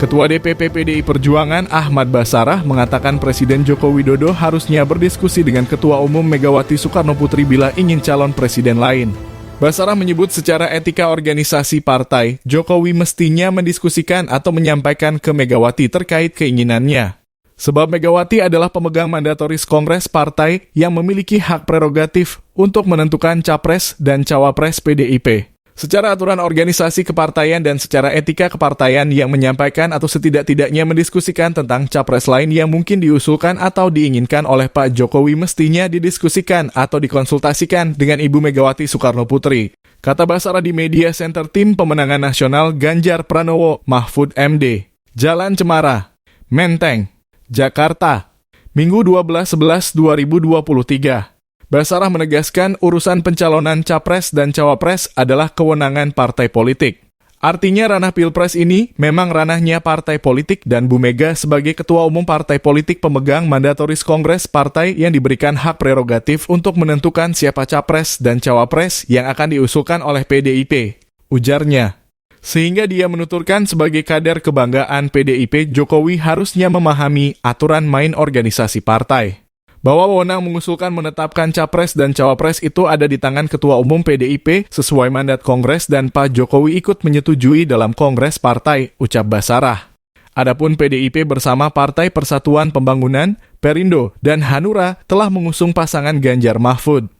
Ketua DPP PDI Perjuangan Ahmad Basarah mengatakan Presiden Joko Widodo harusnya berdiskusi dengan Ketua Umum Megawati Soekarno Putri bila ingin calon presiden lain. Basarah menyebut secara etika organisasi partai, Jokowi mestinya mendiskusikan atau menyampaikan ke Megawati terkait keinginannya. Sebab Megawati adalah pemegang mandatoris Kongres Partai yang memiliki hak prerogatif untuk menentukan capres dan cawapres PDIP. Secara aturan organisasi kepartaian dan secara etika kepartaian yang menyampaikan atau setidak-tidaknya mendiskusikan tentang capres lain yang mungkin diusulkan atau diinginkan oleh Pak Jokowi mestinya didiskusikan atau dikonsultasikan dengan Ibu Megawati Soekarno Putri. Kata Basarah di media center Tim Pemenangan Nasional Ganjar Pranowo Mahfud MD. Jalan Cemara, Menteng, Jakarta, Minggu 12/11/2023. Basarah menegaskan urusan pencalonan capres dan cawapres adalah kewenangan partai politik. Artinya ranah pilpres ini memang ranahnya partai politik dan Bu Mega sebagai ketua umum partai politik pemegang mandatoris Kongres Partai yang diberikan hak prerogatif untuk menentukan siapa capres dan cawapres yang akan diusulkan oleh PDIP, ujarnya. Sehingga dia menuturkan sebagai kader kebanggaan PDIP, Jokowi harusnya memahami aturan main organisasi partai. Bahwa wewenang mengusulkan menetapkan capres dan cawapres itu ada di tangan Ketua Umum PDIP sesuai mandat Kongres dan Pak Jokowi ikut menyetujui dalam Kongres Partai, ucap Basarah. Adapun PDIP bersama Partai Persatuan Pembangunan, Perindo, dan Hanura telah mengusung pasangan Ganjar Mahfud.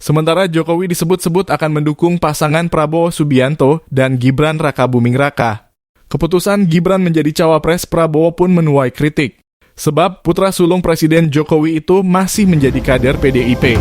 Sementara Jokowi disebut-sebut akan mendukung pasangan Prabowo Subianto dan Gibran Rakabuming Raka. Keputusan Gibran menjadi cawapres Prabowo pun menuai kritik. Sebab putra sulung Presiden Jokowi itu masih menjadi kader PDIP.